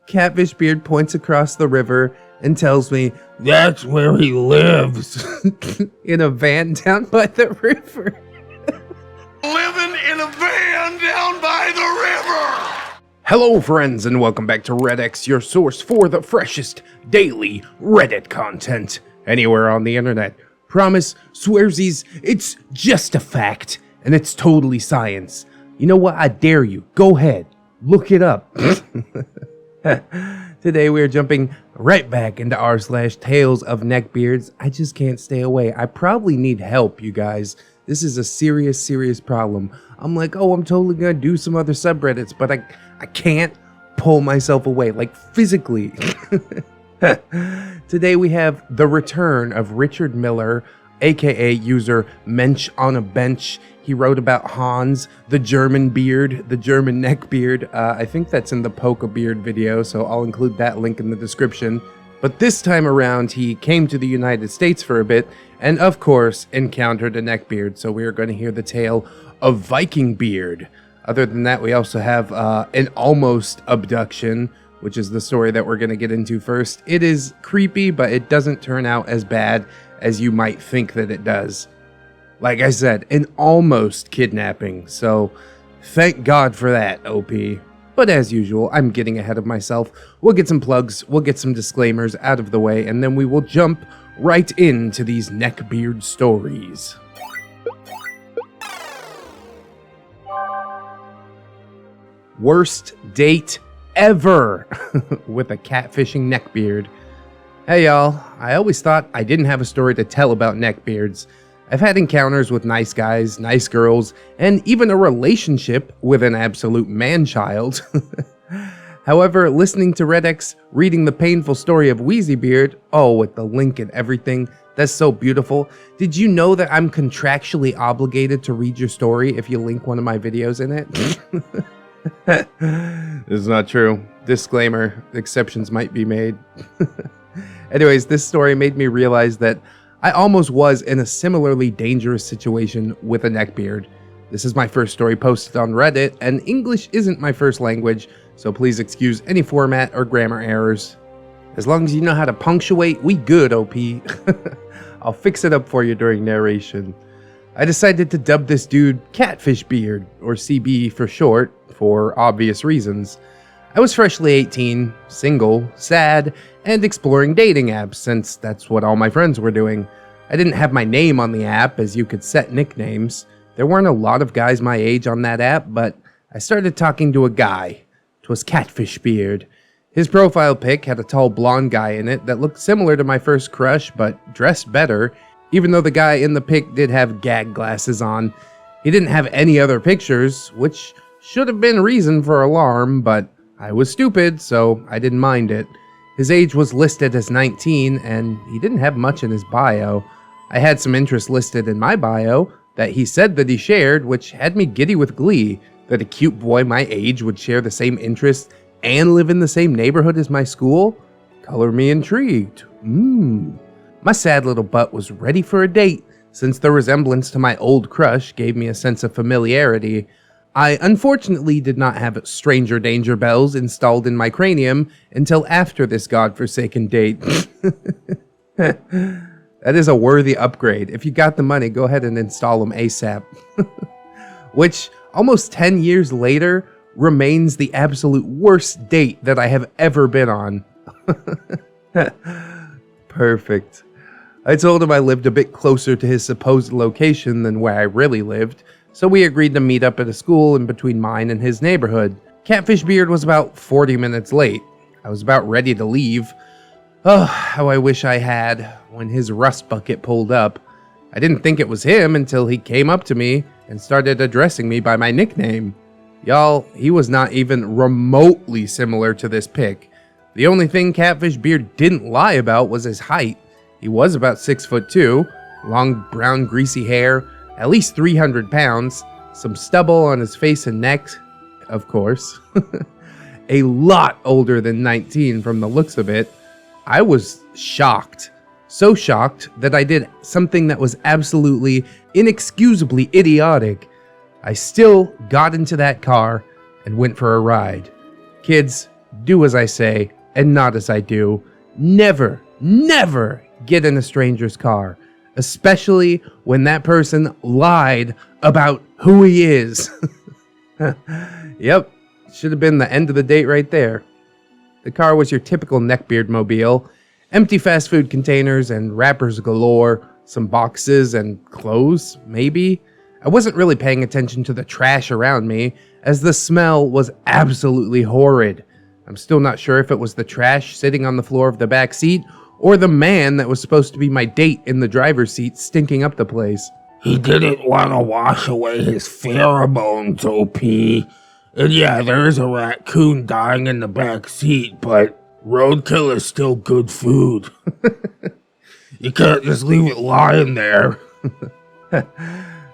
Catfishbeard points across the river and tells me, "That's where he lives," in a van down by the river. Living in a van down by the river! Hello friends and welcome back to ReddX, your source for the freshest daily Reddit content anywhere on the internet. Promise, swearsies, it's just a fact, and it's totally science. You know what, I dare you, go ahead, look it up. Today we are jumping right back into r/TalesofNeckbeards. I just can't stay away. I probably need help, you guys. This is a serious problem. I'm like, oh, I'm totally gonna do some other subreddits, but I can't pull myself away, like physically. Today we have the return of Richard Miller, aka user Mensch on a Bench. He wrote about Hans, the German beard, the German neckbeard. I think that's in the Polka Beard video, so I'll include that link in the description. But this time around, he came to the United States for a bit, and of course, encountered a neckbeard, so we are going to hear the tale of Vikingbeard. Other than that, we also have an almost abduction, which is the story that we're going to get into first. It is creepy, but it doesn't turn out as bad as you might think that it does. Like I said, an almost kidnapping, so thank God for that, OP. But as usual, I'm getting ahead of myself. We'll get some plugs, we'll get some disclaimers out of the way, and then we will jump right into these neckbeard stories. Worst date ever with a catfishing neckbeard. Hey y'all, I always thought I didn't have a story to tell about neckbeards. I've had encounters with nice guys, nice girls, and even a relationship with an absolute man-child. However, listening to ReddX, reading the painful story of Weezybeard, oh, with the link and everything, that's so beautiful. Did you know that I'm contractually obligated to read your story if you link one of my videos in it? This is not true. Disclaimer, exceptions might be made. Anyways, this story made me realize that I almost was in a similarly dangerous situation with a neckbeard. This is my first story posted on Reddit, and English isn't my first language, so please excuse any format or grammar errors. As long as you know how to punctuate, we good, OP. I'll fix it up for you during narration. I decided to dub this dude Catfishbeard, or CB for short, for obvious reasons. I was freshly 18, single, sad, and exploring dating apps since that's what all my friends were doing. I didn't have my name on the app as you could set nicknames. There weren't a lot of guys my age on that app, but I started talking to a guy. 'Twas Catfishbeard. His profile pic had a tall blonde guy in it that looked similar to my first crush, but dressed better, even though the guy in the pic did have gag glasses on. He didn't have any other pictures, which should have been reason for alarm, but I was stupid, so I didn't mind it. His age was listed as 19, and he didn't have much in his bio. I had some interest listed in my bio that he said that he shared, which had me giddy with glee, that a cute boy my age would share the same interests and live in the same neighborhood as my school. Color me intrigued. My sad little butt was ready for a date, since the resemblance to my old crush gave me a sense of familiarity. I unfortunately did not have stranger danger bells installed in my cranium until after this godforsaken date. That is a worthy upgrade. If you got the money, go ahead and install them ASAP. Which, almost 10 years later, remains the absolute worst date that I have ever been on. Perfect. I told him I lived a bit closer to his supposed location than where I really lived, so we agreed to meet up at a school in between mine and his neighborhood. Catfishbeard was about 40 minutes late. I was about ready to leave. Oh, how I wish I had, when his rust bucket pulled up. I didn't think it was him until he came up to me and started addressing me by my nickname. Y'all, he was not even remotely similar to this pic. The only thing Catfishbeard didn't lie about was his height. He was about 6'2", long brown greasy hair, at least 300 pounds, some stubble on his face and neck, of course. A lot older than 19 from the looks of it. I was shocked. So shocked that I did something that was absolutely, inexcusably idiotic. I still got into that car and went for a ride. Kids, do as I say and not as I do. Never, never get in a stranger's car, especially when that person lied about who he is. Yep, should have been the end of the date right there. The car was your typical neckbeard mobile. Empty fast food containers and wrappers galore, some boxes and clothes, maybe. I wasn't really paying attention to the trash around me, as the smell was absolutely horrid. I'm still not sure if it was the trash sitting on the floor of the back seat, or the man that was supposed to be my date in the driver's seat stinking up the place. He didn't want to wash away his pheromones, OP. And yeah, there's a raccoon dying in the back seat, but roadkill is still good food. You can't just leave it lying there.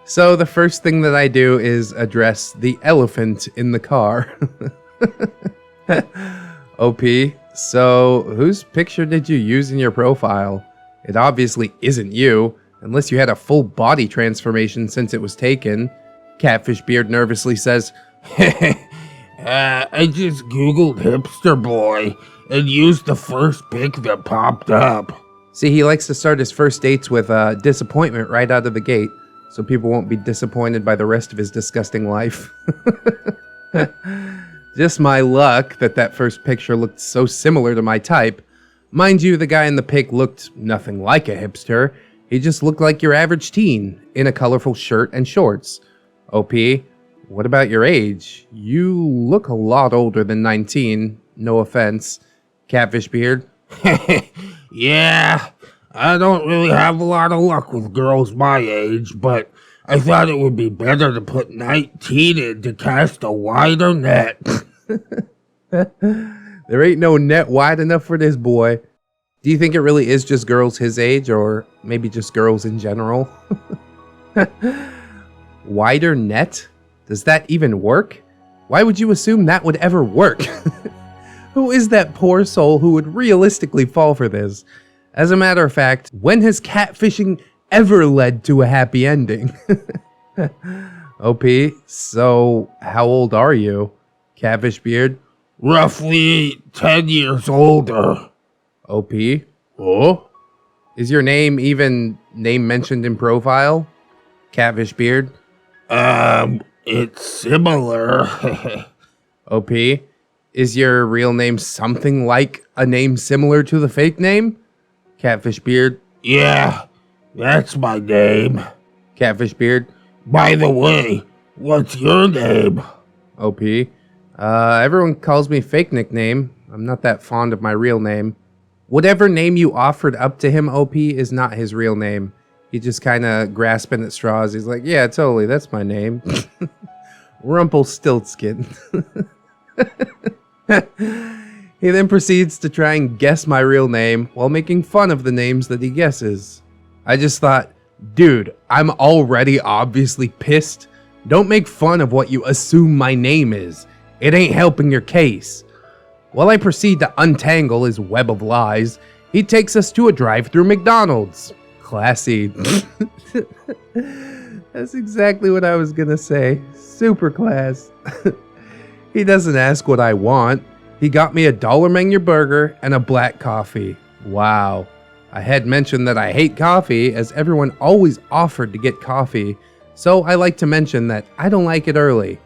So the first thing that I do is address the elephant in the car. OP, so whose picture did you use in your profile? It obviously isn't you, unless you had a full body transformation since it was taken. Catfishbeard nervously says, I just googled hipster boy and used the first pic that popped up. See, he likes to start his first dates with disappointment right out of the gate, so people won't be disappointed by the rest of his disgusting life. Just my luck that first picture looked so similar to my type. Mind you, the guy in the pic looked nothing like a hipster. He just looked like your average teen, in a colorful shirt and shorts. OP, what about your age? You look a lot older than 19, no offense. Catfishbeard. Yeah, I don't really have a lot of luck with girls my age, but I thought it would be better to put 19 in to cast a wider net. There ain't no net wide enough for this boy. Do you think it really is just girls his age, or maybe just girls in general? Wider net? Does that even work? Why would you assume that would ever work? Who is that poor soul who would realistically fall for this? As a matter of fact, when has catfishing ever led to a happy ending? OP, so how old are you? Catfishbeard. Roughly 10 years older. OP. Oh? Is your name even name mentioned in profile? Catfishbeard. It's similar. OP. Is your real name something like a name similar to the fake name? Catfishbeard. Yeah, that's my name. Catfishbeard. By the way, what's your name? OP. Everyone calls me fake nickname. I'm not that fond of my real name. Whatever name you offered up to him, OP, is not his real name. He just kind of grasping at straws. He's like, yeah, totally, that's my name. Rumpelstiltskin. He then proceeds to try and guess my real name while making fun of the names that he guesses. I just thought, dude, I'm already obviously pissed. Don't make fun of what you assume my name is. It ain't helping your case. While I proceed to untangle his web of lies, he takes us to a drive-through McDonald's. Classy. That's exactly what I was gonna say. Super class. He doesn't ask what I want. He got me a $1 menu burger and a black coffee. Wow. I had mentioned that I hate coffee, as everyone always offered to get coffee, so I like to mention that I don't like it early.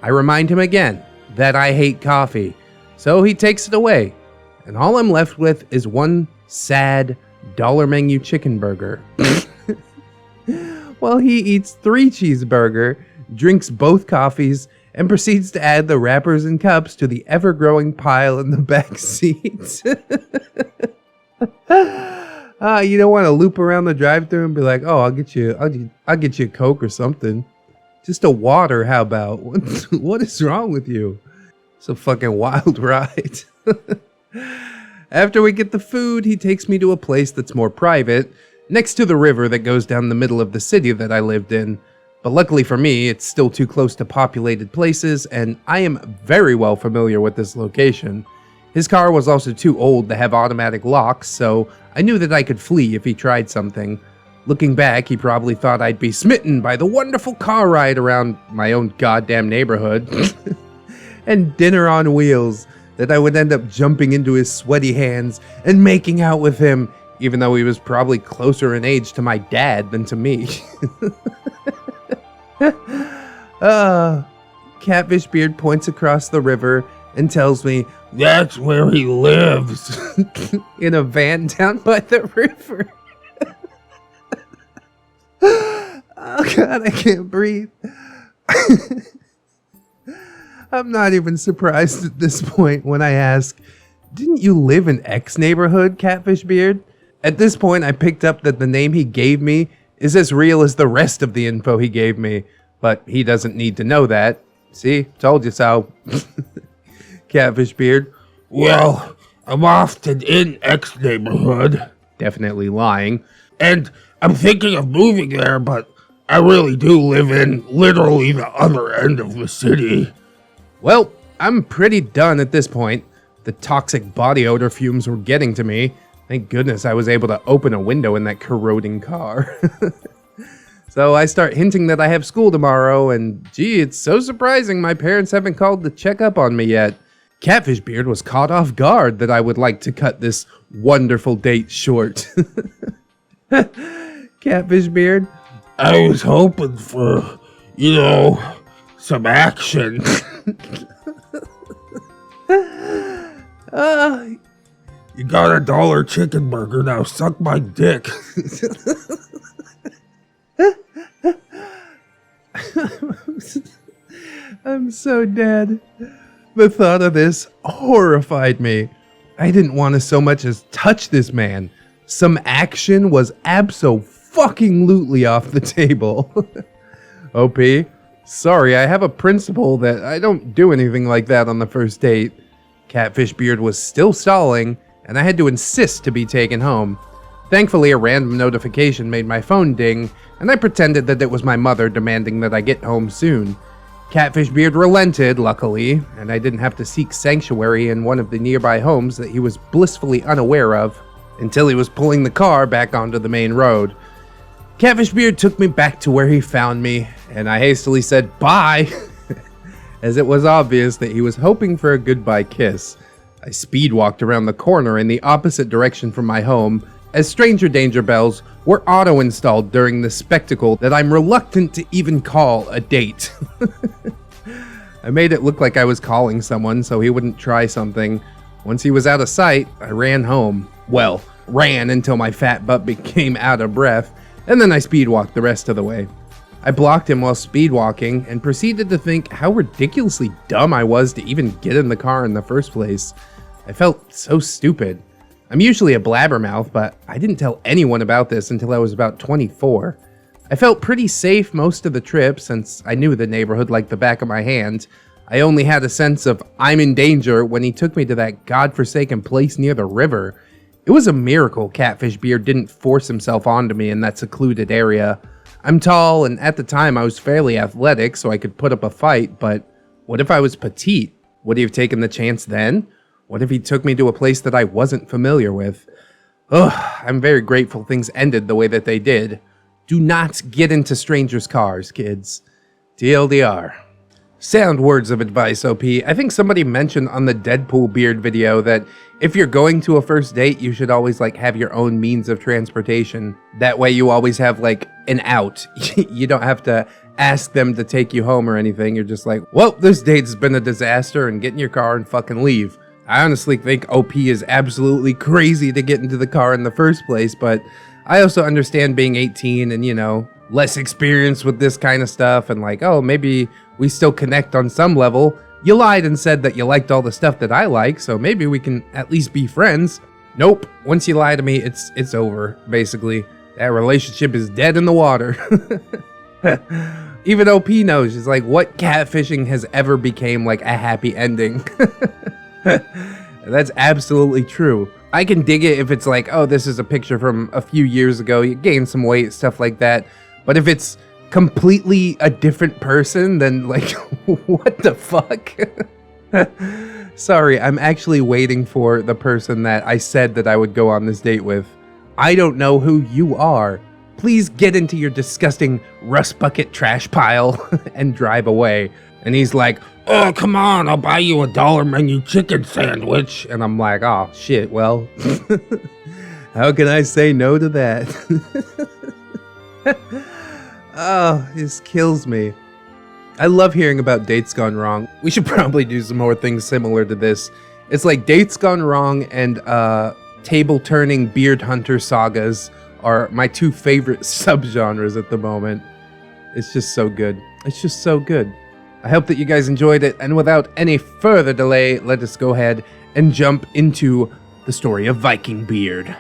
I remind him again that I hate coffee, so he takes it away, and all I'm left with is one sad $1 menu chicken burger. While he eats 3 cheeseburger, drinks both coffees, and proceeds to add the wrappers and cups to the ever-growing pile in the back seat. You don't want to loop around the drive-thru and be like, "Oh, I'll get you a Coke or something. Just a water, how about?" What is wrong with you? It's a fucking wild ride. After we get the food, he takes me to a place that's more private, next to the river that goes down the middle of the city that I lived in. But luckily for me, it's still too close to populated places, and I am very well familiar with this location. His car was also too old to have automatic locks, so I knew that I could flee if he tried something. Looking back, he probably thought I'd be smitten by the wonderful car ride around my own goddamn neighborhood. And dinner on wheels, that I would end up jumping into his sweaty hands and making out with him, even though he was probably closer in age to my dad than to me. Catfishbeard points across the river and tells me, "That's where he lives." in a van down by the river. Oh God, I can't breathe. I'm not even surprised at this point when I ask, "Didn't you live in X neighborhood, Catfishbeard?" At this point, I picked up that the name he gave me is as real as the rest of the info he gave me, but he doesn't need to know that. See, told you so. Catfishbeard, "Well, I'm often in X neighborhood, definitely lying. and I'm thinking of moving there, but I really do live in literally the other end of the city." Well, I'm pretty done at this point. The toxic body odor fumes were getting to me. Thank goodness I was able to open a window in that corroding car. So I start hinting that I have school tomorrow, and gee, it's so surprising my parents haven't called to check up on me yet. Catfishbeard was caught off guard that I would like to cut this wonderful date short. Catfishbeard, I was hoping for, some action. You got a $1 chicken burger, now suck my dick. I'm so dead. The thought of this horrified me. I didn't want to so much as touch this man. Some action was abso-fucking-lutely off the table. OP, sorry, I have a principle that I don't do anything like that on the first date. Catfishbeard was still stalling, and I had to insist to be taken home. Thankfully, a random notification made my phone ding, and I pretended that it was my mother demanding that I get home soon. Catfishbeard relented, luckily, and I didn't have to seek sanctuary in one of the nearby homes that he was blissfully unaware of until he was pulling the car back onto the main road. Catfishbeard took me back to where he found me, and I hastily said bye, as it was obvious that he was hoping for a goodbye kiss. I speed walked around the corner in the opposite direction from my home, as stranger danger bells were auto-installed during the spectacle that I'm reluctant to even call a date. I made it look like I was calling someone so he wouldn't try something. Once he was out of sight, I ran home. Well, ran until my fat butt became out of breath, and then I speed walked the rest of the way. I blocked him while speed walking and proceeded to think how ridiculously dumb I was to even get in the car in the first place. I felt so stupid. I'm usually a blabbermouth, but I didn't tell anyone about this until I was about 24. I felt pretty safe most of the trip since I knew the neighborhood like the back of my hand. I only had a sense of I'm in danger when he took me to that godforsaken place near the river. It was a miracle Catfishbeard didn't force himself onto me in that secluded area. I'm tall, and at the time I was fairly athletic, so I could put up a fight, but what if I was petite? Would he have taken the chance then? What if he took me to a place that I wasn't familiar with? Ugh, I'm very grateful things ended the way that they did. Do not get into strangers' cars, kids. TLDR. Sound words of advice, OP. I think somebody mentioned on the Deadpool beard video that if you're going to a first date, you should always have your own means of transportation. That way you always have an out. You don't have to ask them to take you home or anything. You're just like, well, this date's been a disaster, and get in your car and fucking leave. I honestly think OP is absolutely crazy to get into the car in the first place, but I also understand being 18 and, less experienced with this kind of stuff and oh, maybe we still connect on some level. You lied and said that you liked all the stuff that I like, so maybe we can at least be friends. Nope. Once you lie to me, it's over, basically. That relationship is dead in the water. Even OP knows. She's like, what catfishing has ever became a happy ending? That's absolutely true. I can dig it if it's oh, this is a picture from a few years ago, you gained some weight, stuff like that. But if it's completely a different person, then what the fuck? Sorry, I'm actually waiting for the person that I said that I would go on this date with. I don't know who you are. Please get into your disgusting rust bucket trash pile and drive away. And he's like, Oh, come on, I'll buy you $1 menu chicken sandwich. And I'm like, oh, shit, well, how can I say no to that? Oh, this kills me. I love hearing about dates gone wrong. We should probably do some more things similar to this. It's like dates gone wrong and table-turning beard hunter sagas are my two favorite subgenres at the moment. It's just so good. It's just so good. I hope that you guys enjoyed it, and without any further delay, let us go ahead and jump into the story of Vikingbeard.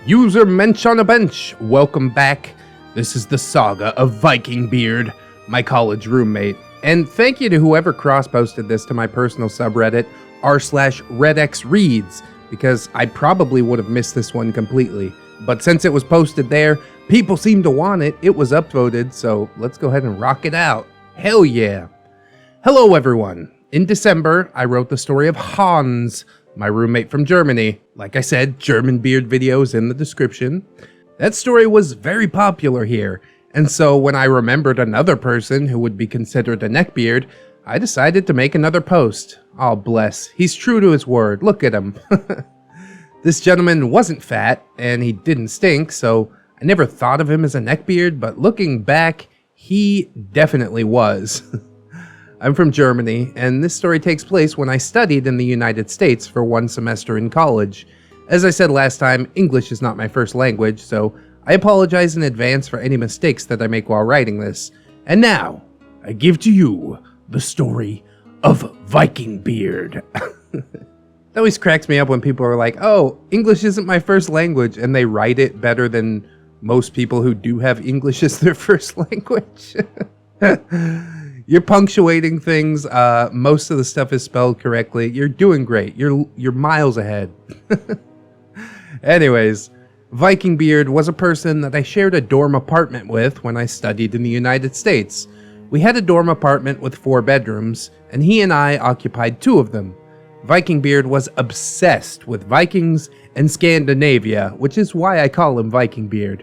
User Mensch on a Bench, welcome back. This is the saga of Vikingbeard, my college roommate. And thank you to whoever cross-posted this to my personal subreddit, r/ReddX Reads, because I probably would have missed this one completely. But since it was posted there, people seem to want it, it was upvoted, so let's go ahead and rock it out. Hell yeah. Hello everyone. In December, I wrote the story of Hans, my roommate from Germany. Like I said, German beard videos in the description. That story was very popular here, and so when I remembered another person who would be considered a neckbeard, I decided to make another post. Oh bless, he's true to his word, look at him. This gentleman wasn't fat, and he didn't stink, so I never thought of him as a neckbeard, but looking back, he definitely was. I'm from Germany, and this story takes place when I studied in the United States for 1 semester in college. As I said last time, English is not my first language, so I apologize in advance for any mistakes that I make while writing this. And now, I give to you the story of Vikingbeard. It always cracks me up when people are like, oh, English isn't my first language, and they write it better than most people who do have English as their first language. You're punctuating things, most of the stuff is spelled correctly. You're doing great. You're miles ahead. Anyways, Vikingbeard was a person that I shared a dorm apartment with when I studied in the United States. We had a dorm apartment with 4 bedrooms, and he and I occupied 2 of them. Vikingbeard was obsessed with Vikings and Scandinavia, which is why I call him Vikingbeard.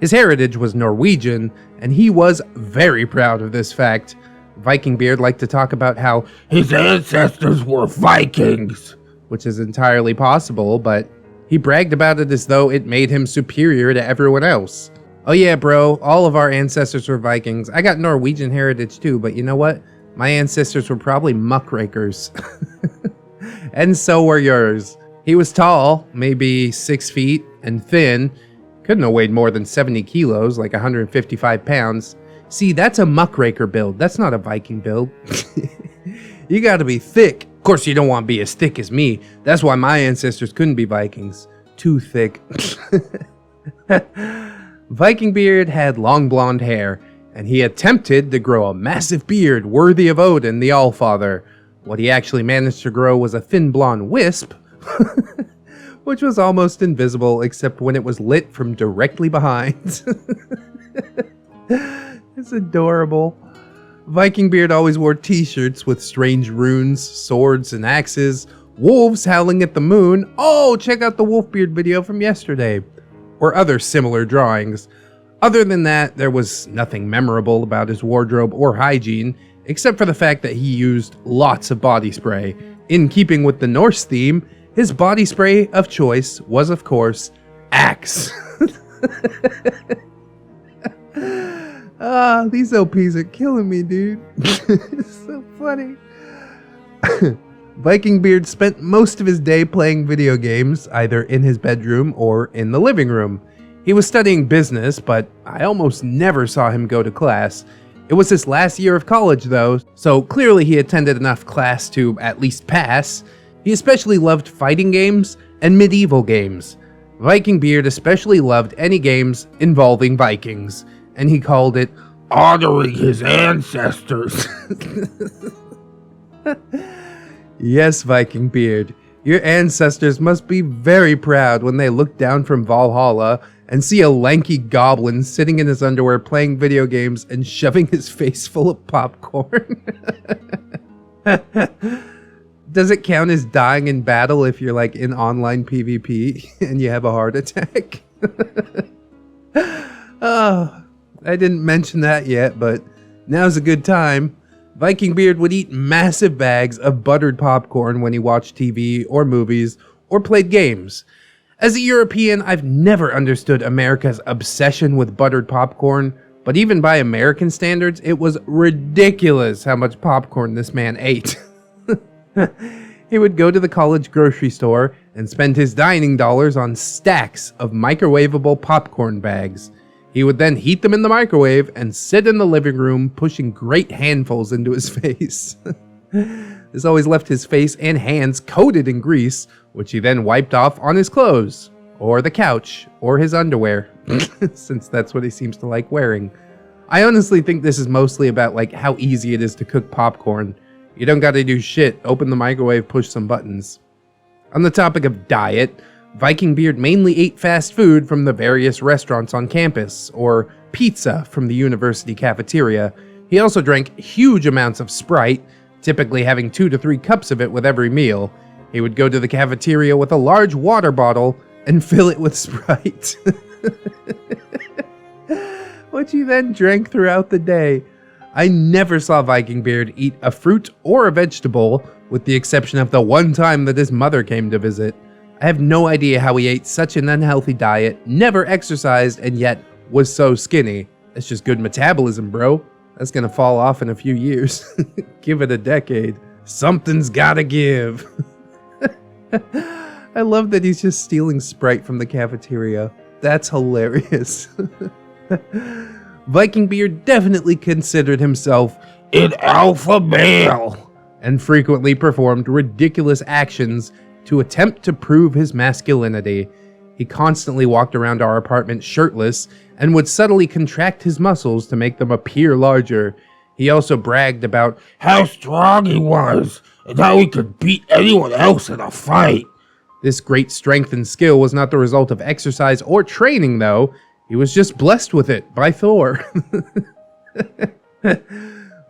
His heritage was Norwegian, and he was very proud of this fact. Vikingbeard liked to talk about how his ancestors were Vikings, which is entirely possible, but he bragged about it as though it made him superior to everyone else. Oh yeah, bro, all of our ancestors were Vikings. I got Norwegian heritage too, but you know what? My ancestors were probably muckrakers. And so were yours. He was tall, maybe 6 feet, and thin. Couldn't have weighed more than 70 kilos, like 155 pounds. See, that's a muckraker build. That's not a Viking build. You gotta be thick. Of course, you don't want to be as thick as me. That's why my ancestors couldn't be Vikings. Too thick. Vikingbeard had long blonde hair, and he attempted to grow a massive beard worthy of Odin, the Allfather. What he actually managed to grow was a thin blonde wisp, which was almost invisible except when it was lit from directly behind. It's adorable. Vikingbeard always wore t-shirts with strange runes, swords, and axes, wolves howling at the moon. Oh, check out the Wolfbeard video from yesterday. Or other similar drawings. Other than that, there was nothing memorable about his wardrobe or hygiene, except for the fact that he used lots of body spray. In keeping with the Norse theme, his body spray of choice was, of course, Axe. These OPs are killing me, dude. It's so funny. Vikingbeard spent most of his day playing video games, either in his bedroom or in the living room. He was studying business, but I almost never saw him go to class. It was his last year of college, though, so clearly he attended enough class to at least pass. He especially loved fighting games and medieval games. Vikingbeard especially loved any games involving Vikings, and he called it honoring his ancestors. Yes, Vikingbeard, your ancestors must be very proud when they look down from Valhalla and see a lanky goblin sitting in his underwear playing video games and shoving his face full of popcorn. Does it count as dying in battle if you're like in online PvP and you have a heart attack? Oh, I didn't mention that yet, but now's a good time. Vikingbeard would eat massive bags of buttered popcorn when he watched TV or movies or played games. As a European, I've never understood America's obsession with buttered popcorn, but even by American standards, it was ridiculous how much popcorn this man ate. He would go to the college grocery store and spend his dining dollars on stacks of microwavable popcorn bags. He would then heat them in the microwave and sit in the living room, pushing great handfuls into his face. This always left his face and hands coated in grease, which he then wiped off on his clothes, or the couch, or his underwear, since that's what he seems to like wearing. I honestly think this is mostly about like how easy it is to cook popcorn. You don't gotta do shit, open the microwave, push some buttons. On the topic of diet, Vikingbeard mainly ate fast food from the various restaurants on campus, or pizza from the university cafeteria. He also drank huge amounts of Sprite, typically having 2 to 3 cups of it with every meal. He would go to the cafeteria with a large water bottle and fill it with Sprite, which he then drank throughout the day. I never saw Vikingbeard eat a fruit or a vegetable, with the exception of the one time that his mother came to visit. I have no idea how he ate such an unhealthy diet, never exercised, and yet was so skinny. It's just good metabolism, bro. That's gonna fall off in a few years. Give it a decade. Something's gotta give. I love that he's just stealing Sprite from the cafeteria. That's hilarious. Vikingbeard definitely considered himself an alpha male and frequently performed ridiculous actions to attempt to prove his masculinity. He constantly walked around our apartment shirtless and would subtly contract his muscles to make them appear larger. He also bragged about how strong he was and how he could beat anyone else in a fight. This great strength and skill was not the result of exercise or training, though. He was just blessed with it by Thor.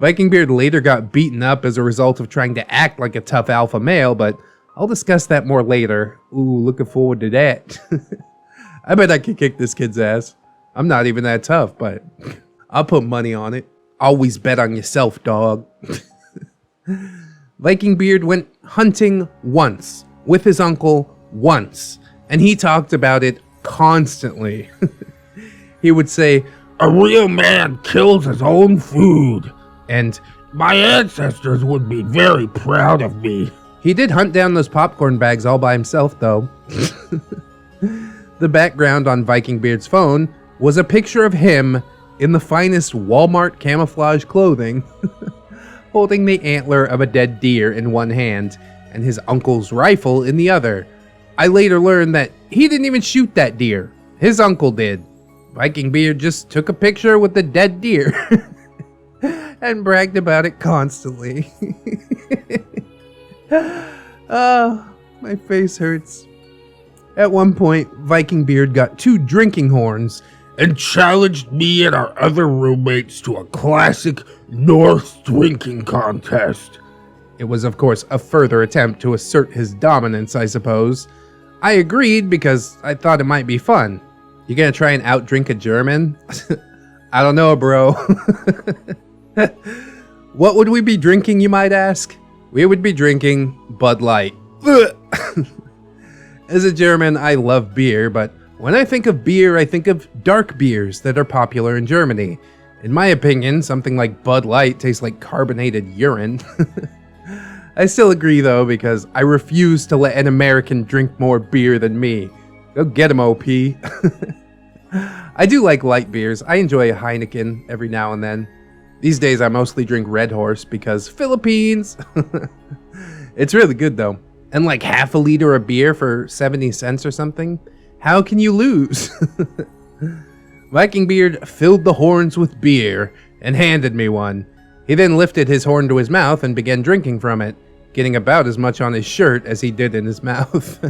Vikingbeard later got beaten up as a result of trying to act like a tough alpha male, but I'll discuss that more later. Ooh, looking forward to that. I bet I could kick this kid's ass. I'm not even that tough, but I'll put money on it. Always bet on yourself, dog. Vikingbeard went hunting once, with his uncle once, and he talked about it constantly. He would say, "A real man kills his own food," and "My ancestors would be very proud of me." He did hunt down those popcorn bags all by himself, though. The background on Vikingbeard's phone was a picture of him in the finest Walmart camouflage clothing, holding the antler of a dead deer in one hand and his uncle's rifle in the other. I later learned that he didn't even shoot that deer. His uncle did. Vikingbeard just took a picture with the dead deer and bragged about it constantly. Oh, my face hurts. At one point, Vikingbeard got 2 drinking horns and challenged me and our other roommates to a classic Norse drinking contest. It was, of course, a further attempt to assert his dominance, I suppose. I agreed because I thought it might be fun. You gonna try and outdrink a German? I don't know, bro. What would we be drinking, you might ask? We would be drinking Bud Light. As a German, I love beer, but when I think of beer, I think of dark beers that are popular in Germany. In my opinion, something like Bud Light tastes like carbonated urine. I still agree, though, because I refuse to let an American drink more beer than me. Go get him, OP. I do like light beers. I enjoy a Heineken every now and then. These days, I mostly drink Red Horse because Philippines. It's really good, though. And like half a liter of beer for 70 cents or something? How can you lose? Vikingbeard filled the horns with beer and handed me one. He then lifted his horn to his mouth and began drinking from it, getting about as much on his shirt as he did in his mouth.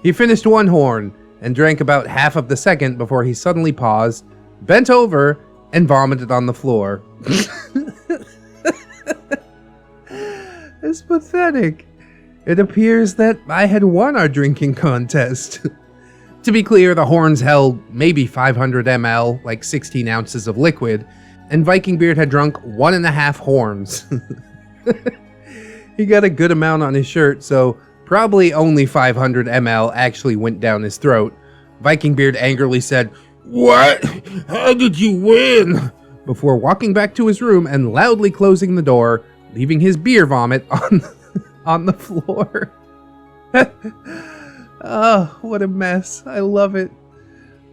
He finished one horn and drank about half of the second before he suddenly paused, bent over, and vomited on the floor. It's pathetic. It appears that I had won our drinking contest. To be clear, the horns held maybe 500 ml, like 16 ounces of liquid, and Vikingbeard had drunk 1.5 horns. He got a good amount on his shirt, so probably only 500 ml actually went down his throat. Vikingbeard angrily said, "What? How did you win?" before walking back to his room and loudly closing the door, leaving his beer vomit on the floor. Oh, what a mess. I love it.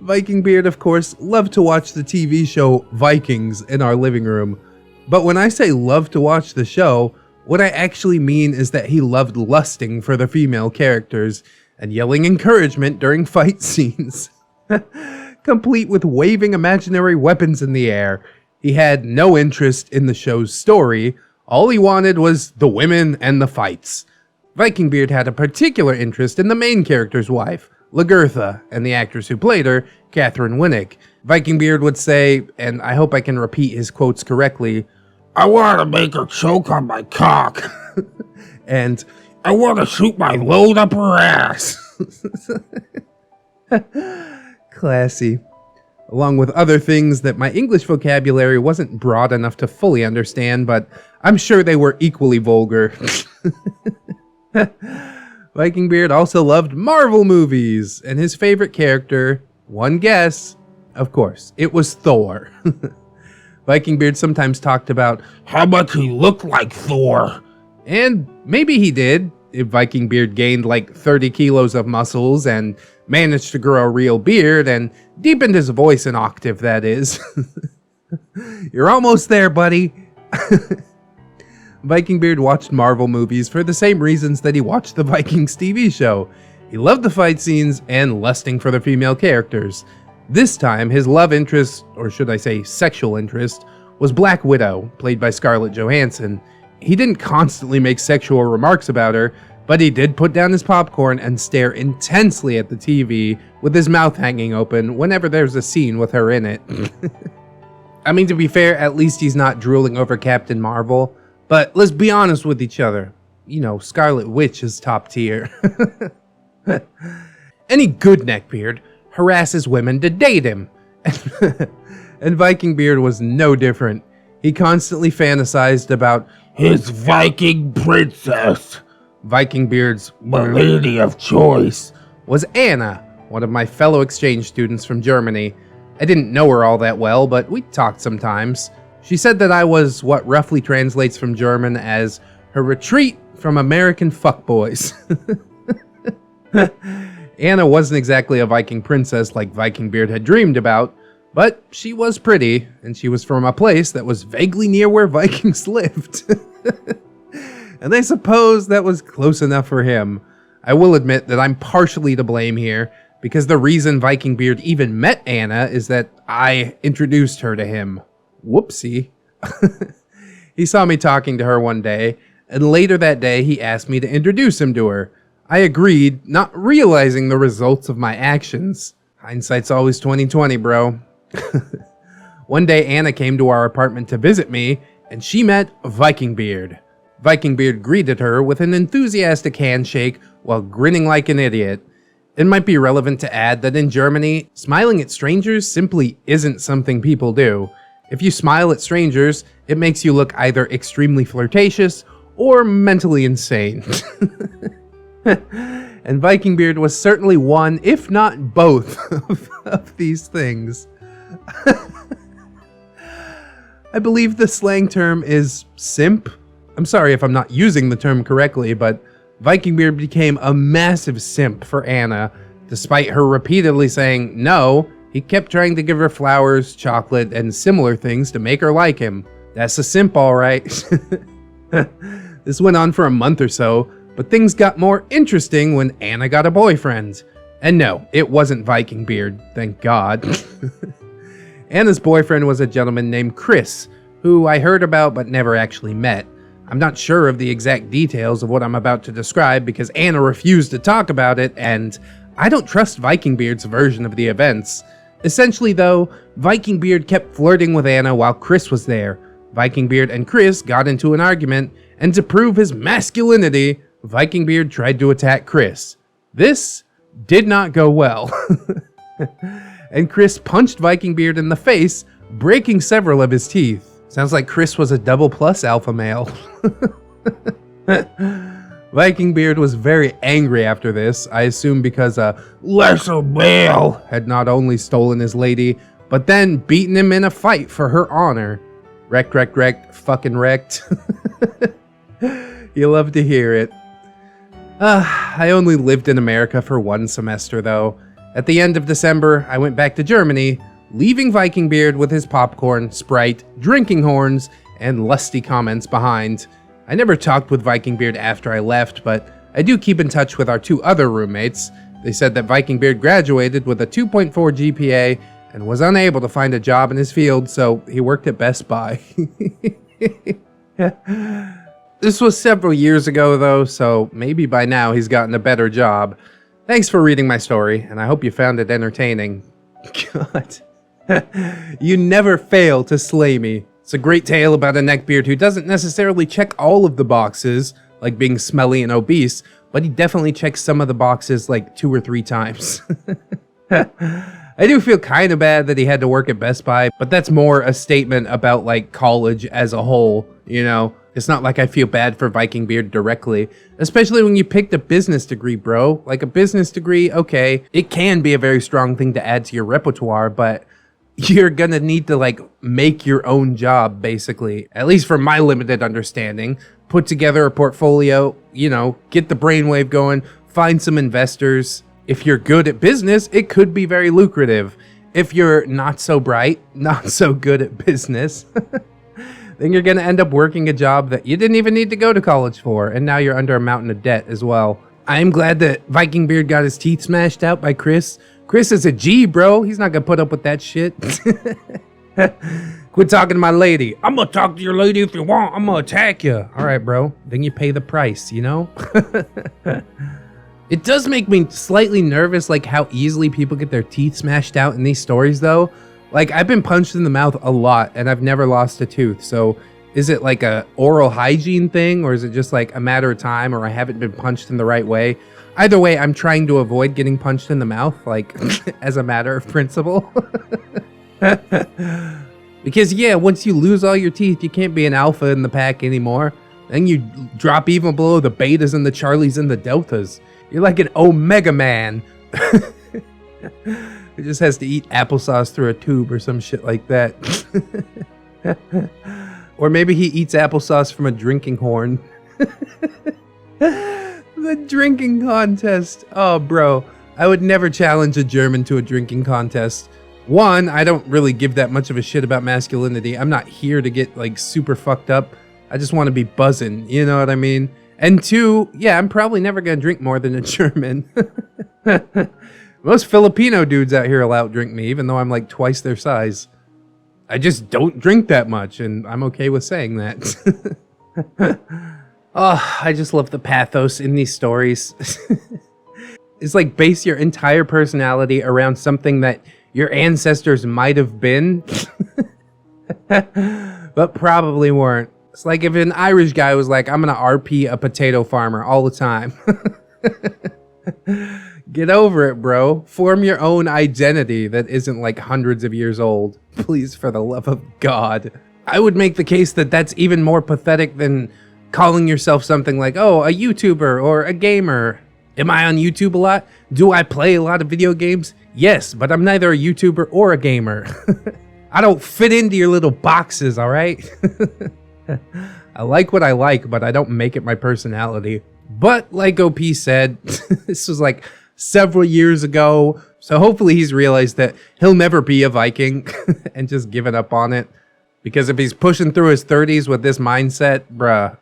Vikingbeard, of course, loved to watch the TV show Vikings in our living room. But when I say love to watch the show, what I actually mean is that he loved lusting for the female characters and yelling encouragement during fight scenes. Complete with waving imaginary weapons in the air. He had no interest in the show's story. All he wanted was the women and the fights. Vikingbeard had a particular interest in the main character's wife, Lagertha, and the actress who played her, Catherine Winnick. Vikingbeard would say, and I hope I can repeat his quotes correctly, "I want to make her choke on my cock." And "I want to shoot my load up her ass." classy. Along with other things that my English vocabulary wasn't broad enough to fully understand, but I'm sure they were equally vulgar. Vikingbeard also loved Marvel movies, and his favorite character, one guess, of course, it was Thor. Vikingbeard sometimes talked about how much he looked like Thor. And maybe he did, if Vikingbeard gained like 30 kilos of muscles and managed to grow a real beard and deepened his voice an octave, that is. You're almost there, buddy. Vikingbeard watched Marvel movies for the same reasons that he watched the Vikings TV show. He loved the fight scenes and lusting for the female characters. This time, his love interest, or should I say sexual interest, was Black Widow, played by Scarlett Johansson. He didn't constantly make sexual remarks about her, but he did put down his popcorn and stare intensely at the TV with his mouth hanging open whenever there's a scene with her in it. I mean, to be fair, at least he's not drooling over Captain Marvel. But let's be honest with each other. You know, Scarlet Witch is top tier. Any good neckbeard harasses women to date him. And Vikingbeard was no different. He constantly fantasized about his Viking princess. Vikingbeard's lady of choice was Anna, one of my fellow exchange students from Germany. I didn't know her all that well, but we talked sometimes. She said that I was what roughly translates from German as her retreat from American fuckboys. Anna wasn't exactly a Viking princess like Vikingbeard had dreamed about, but she was pretty, and she was from a place that was vaguely near where Vikings lived. And I suppose that was close enough for him. I will admit that I'm partially to blame here, because the reason Vikingbeard even met Anna is that I introduced her to him. Whoopsie. He saw me talking to her one day, and later that day he asked me to introduce him to her. I agreed, not realizing the results of my actions. Hindsight's always 20/20, bro. One day Anna came to our apartment to visit me, and she met Vikingbeard. Vikingbeard greeted her with an enthusiastic handshake while grinning like an idiot. It might be relevant to add that in Germany, smiling at strangers simply isn't something people do. If you smile at strangers, it makes you look either extremely flirtatious or mentally insane. And Vikingbeard was certainly one, if not both, of these things. I believe the slang term is simp. I'm sorry if I'm not using the term correctly, but Vikingbeard became a massive simp for Anna. Despite her repeatedly saying no, he kept trying to give her flowers, chocolate, and similar things to make her like him. That's a simp, all right. This went on for a month or so, but things got more interesting when Anna got a boyfriend. And no, it wasn't Vikingbeard, thank God. Anna's boyfriend was a gentleman named Chris, who I heard about but never actually met. I'm not sure of the exact details of what I'm about to describe because Anna refused to talk about it, and I don't trust Vikingbeard's version of the events. Essentially though, Vikingbeard kept flirting with Anna while Chris was there. Vikingbeard and Chris got into an argument, and to prove his masculinity, Vikingbeard tried to attack Chris. This did not go well. And Chris punched Vikingbeard in the face, breaking several of his teeth. Sounds like Chris was a double plus alpha male. Vikingbeard was very angry after this, I assume because a lesser male had not only stolen his lady, but then beaten him in a fight for her honor. Wrecked, fucking wrecked. You love to hear it. I only lived in America for 1 semester though. At the end of December, I went back to Germany, leaving Vikingbeard with his popcorn, Sprite, drinking horns, and lusty comments behind. I never talked with Vikingbeard after I left, but I do keep in touch with our 2 other roommates. They said that Vikingbeard graduated with a 2.4 GPA and was unable to find a job in his field, so he worked at Best Buy. This was several years ago though, so maybe by now he's gotten a better job. Thanks for reading my story, and I hope you found it entertaining. God. You never fail to slay me. It's a great tale about a neckbeard who doesn't necessarily check all of the boxes, like being smelly and obese, but he definitely checks some of the boxes like 2 or 3 times. I do feel kind of bad that he had to work at Best Buy, but that's more a statement about like college as a whole, you know? It's not like I feel bad for Vikingbeard directly, especially when you picked a business degree, bro. Like a business degree, okay, it can be a very strong thing to add to your repertoire, but you're gonna need to like make your own job, basically. At least from my limited understanding. Put together a portfolio, you know, get the brainwave going, find some investors. If you're good at business, it could be very lucrative. If you're not so bright, not so good at business, then you're gonna end up working a job that you didn't even need to go to college for, and now you're under a mountain of debt as well. I'm glad that Vikingbeard got his teeth smashed out by Chris. Chris is a G, bro. He's not gonna put up with that shit. Quit talking to my lady. I'm gonna talk to your lady if you want. I'm gonna attack you. All right, bro. Then you pay the price, you know? It does make me slightly nervous, like how easily people get their teeth smashed out in these stories, though. Like, I've been punched in the mouth a lot, and I've never lost a tooth. So, is it like a oral hygiene thing, or is it just like a matter of time, or I haven't been punched in the right way? Either way, I'm trying to avoid getting punched in the mouth, like, as a matter of principle. Because, yeah, once you lose all your teeth, you can't be an alpha in the pack anymore. Then you drop even below the betas and the charlies and the deltas. You're like an omega man. He just has to eat applesauce through a tube or some shit like that. Or maybe he eats applesauce from a drinking horn. The drinking contest. Oh, bro. I would never challenge a German to a drinking contest. 1, I don't really give that much of a shit about masculinity. I'm not here to get, like, super fucked up. I just want to be buzzing. You know what I mean? And 2, yeah, I'm probably never going to drink more than a German. Most Filipino dudes out here will outdrink me, even though I'm like twice their size. I just don't drink that much, and I'm okay with saying that. Oh, I just love the pathos in these stories. It's like base your entire personality around something that your ancestors might have been, but probably weren't. It's like if an Irish guy was like, I'm gonna RP a potato farmer all the time. Get over it, bro. Form your own identity that isn't like hundreds of years old. Please, for the love of God. I would make the case that that's even more pathetic than calling yourself something like, oh, a YouTuber or a gamer. Am I on YouTube a lot? Do I play a lot of video games? Yes, but I'm neither a YouTuber or a gamer. I don't fit into your little boxes, all right? I like what I like, but I don't make it my personality. But like OP said, this was like several years ago, so hopefully he's realized that he'll never be a Viking and just given up on it. Because if he's pushing through his 30s with this mindset, bruh,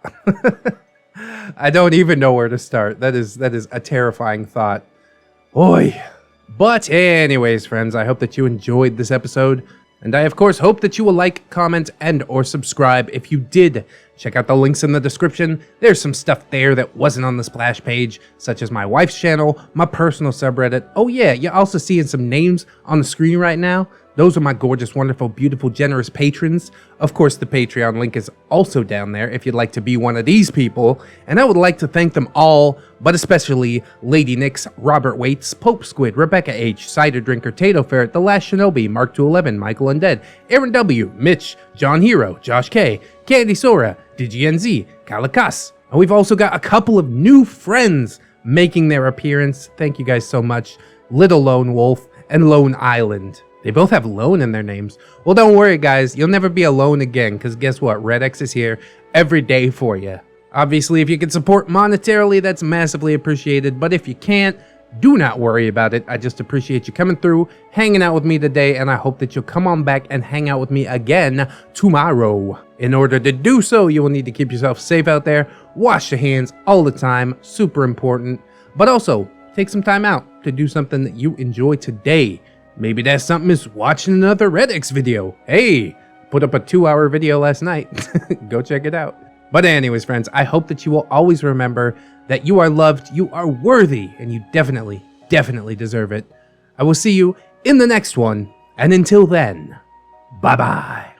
I don't even know where to start. That is a terrifying thought. Oy. But anyways, friends, I hope that you enjoyed this episode. And I, of course, hope that you will like, comment, and or subscribe. If you did, check out the links in the description. There's some stuff there that wasn't on the splash page, such as my wife's channel, my personal subreddit. Oh yeah, you're also seeing some names on the screen right now. Those are my gorgeous, wonderful, beautiful, generous patrons. Of course, the Patreon link is also down there if you'd like to be one of these people. And I would like to thank them all, but especially Lady Nix, Robert Waits, Pope Squid, Rebecca H, Cider Drinker, Tato Ferret, The Last Shinobi, Mark 211, Michael Undead, Aaron W, Mitch, John Hero, Josh K, Candy Sora, DGNZ, Kalakas. And we've also got a couple of new friends making their appearance. Thank you guys so much. Little Lone Wolf and Lone Island. They both have Lone in their names. Well, don't worry, guys. You'll never be alone again, because guess what? ReddX is here every day for you. Obviously, if you can support monetarily, that's massively appreciated. But if you can't, do not worry about it. I just appreciate you coming through, hanging out with me today, and I hope that you'll come on back and hang out with me again tomorrow. In order to do so, you will need to keep yourself safe out there. Wash your hands all the time. Super important. But also, take some time out to do something that you enjoy today. Maybe that something is watching another ReddX video. Hey, put up a 2-hour video last night. Go check it out. But anyways, friends, I hope that you will always remember that you are loved, you are worthy, and you definitely, definitely deserve it. I will see you in the next one. And until then, bye-bye.